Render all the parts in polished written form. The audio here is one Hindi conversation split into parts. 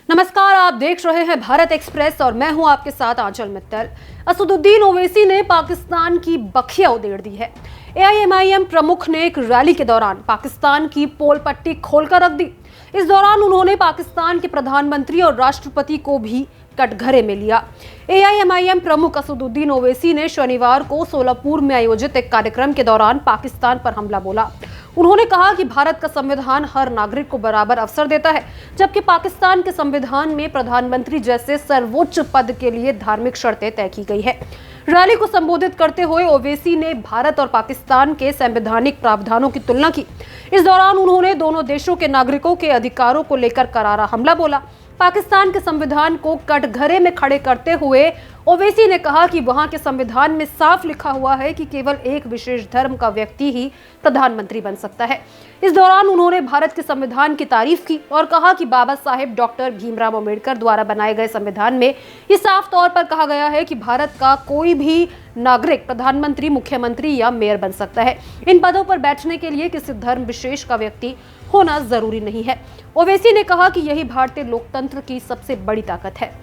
नमस्कार, आप देख रहे हैं भारत एक्सप्रेस और मैं हूं आपके साथ आंचल मित्तल। असदुद्दीन ओवैसी ने पाकिस्तान की बखिया उधेड़ दी है। एआईएमआईएम प्रमुख ने एक रैली के दौरान पाकिस्तान की पोल पट्टी खोलकर रख दी। इस दौरान उन्होंने पाकिस्तान के प्रधानमंत्री और राष्ट्रपति को भी कटघरे में लिया। एआईएमआईएम प्रमुख असदुद्दीन ओवैसी ने शनिवार को सोलापुर में आयोजित एक कार्यक्रम के दौरान पाकिस्तान पर हमला बोला। उन्होंने कहा कि भारत का संविधान हर नागरिक को बराबर अवसर देता है, जबकि पाकिस्तान के संविधान में प्रधानमंत्री जैसे सर्वोच्च पद के लिए धार्मिक शर्तें तय की गई है। रैली को संबोधित करते हुए ओवैसी ने भारत और पाकिस्तान के संवैधानिक प्रावधानों की तुलना की। इस दौरान उन्होंने दोनों देशों के नागरिकों के अधिकारों को लेकर करारा हमला बोला। पाकिस्तान के संविधान को कटघरे में खड़े करते हुए ओवैसी ने कहा कि वहां के संविधान में साफ लिखा हुआ है कि केवल एक विशेष धर्म का व्यक्ति ही प्रधानमंत्री बन सकता है। इस दौरान उन्होंने भारत के संविधान की तारीफ की और कहा कि बाबा साहेब डॉक्टर भीमराव अम्बेडकर द्वारा बनाए गए संविधान में ये साफ तौर पर कहा गया है कि भारत का कोई भी नागरिक प्रधानमंत्री, मुख्यमंत्री या मेयर बन सकता है। इन पदों पर बैठने के लिए किसी धर्म विशेष का व्यक्ति होना जरूरी नहीं है। ओवैसी ने कहा कि यही भारतीय लोकतंत्र की सबसे बड़ी ताकत है।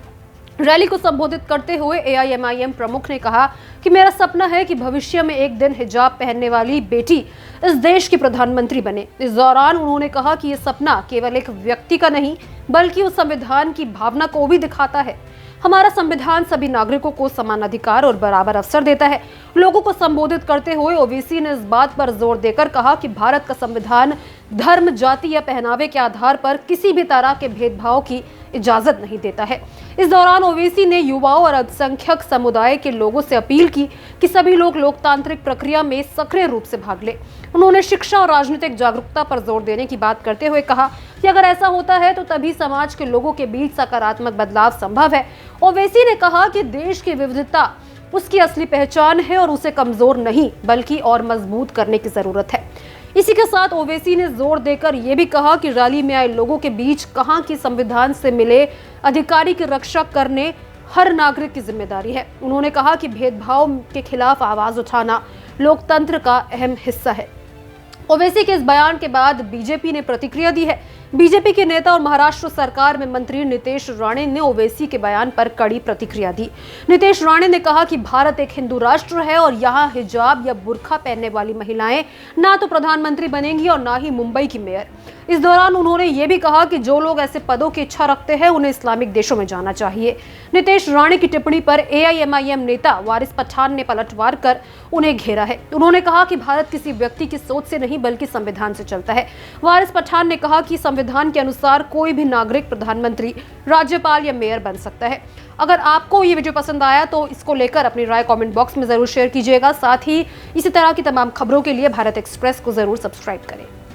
रैली को संबोधित करते हुए एआईएमआईएम प्रमुख ने कहा कि मेरा सपना है कि भविष्य में एक दिन हिजाब पहनने वाली बेटी इस देश की प्रधानमंत्री बने। इस दौरान उन्होंने कहा कि यह सपना केवल एक व्यक्ति का नहीं बल्कि उस संविधान की भावना को भी दिखाता है। हमारा संविधान सभी नागरिकों को समान अधिकार और बराबर अवसर देता है। लोगों को संबोधित करते हुए ओवैसी ने इस बात पर जोर देकर कहा कि भारत का संविधान धर्म, जाति या पहनावे के आधार पर किसी भी तरह के भेदभाव की इजाजत नहीं देता है। इस दौरान ओवैसी ने युवाओं और अल्पसंख्यक समुदाय के लोगों से अपील की कि सभी लोग लोकतांत्रिक प्रक्रिया में सक्रिय रूप से भाग ले। उन्होंने शिक्षा और राजनीतिक जागरूकता पर जोर देने की बात करते हुए कहा कि अगर ऐसा होता है तो तभी समाज के लोगों के बीच सकारात्मक बदलाव संभव है। ओवैसी ने कहा कि देश की विविधता उसकी असली पहचान है और उसे कमजोर नहीं बल्कि और मजबूत करने की जरूरत है। इसी के साथ ओवैसी ने जोर देकर यह भी कहा कि रैली में आए लोगों के बीच कहा कि संविधान से मिले अधिकारी की रक्षा करने हर नागरिक की जिम्मेदारी है। उन्होंने कहा कि भेदभाव के खिलाफ आवाज उठाना लोकतंत्र का अहम हिस्सा है। ओवैसी के इस बयान के बाद बीजेपी ने प्रतिक्रिया दी है। बीजेपी के नेता और महाराष्ट्र सरकार में मंत्री नितेश राणे ने ओवैसी के बयान पर कड़ी प्रतिक्रिया दी। नितेश राणे ने कहा कि भारत एक हिंदू राष्ट्र है और यहाँ हिजाब या बुर्का पहनने वाली महिलाएं ना तो प्रधानमंत्री बनेंगी और ना ही मुंबई की मेयर। इस दौरान उन्होंने ये भी कहा कि जो लोग ऐसे पदों की इच्छा रखते हैं उन्हें इस्लामिक देशों में जाना चाहिए। नितेश राणे की टिप्पणी पर एआईएमआईएम नेता वारिस पठान ने पलटवार कर उन्हें घेरा है। उन्होंने कहा कि भारत किसी व्यक्ति की सोच से नहीं बल्कि संविधान से चलता है। वारिस पठान ने कहा कि संविधान के अनुसार कोई भी नागरिक प्रधानमंत्री, राज्यपाल या मेयर बन सकता है। अगर आपको ये वीडियो पसंद आया तो इसको लेकर अपनी राय कमेंट बॉक्स में जरूर शेयर कीजिएगा। साथ ही इसी तरह की तमाम खबरों के लिए भारत एक्सप्रेस को जरूर सब्सक्राइब करें।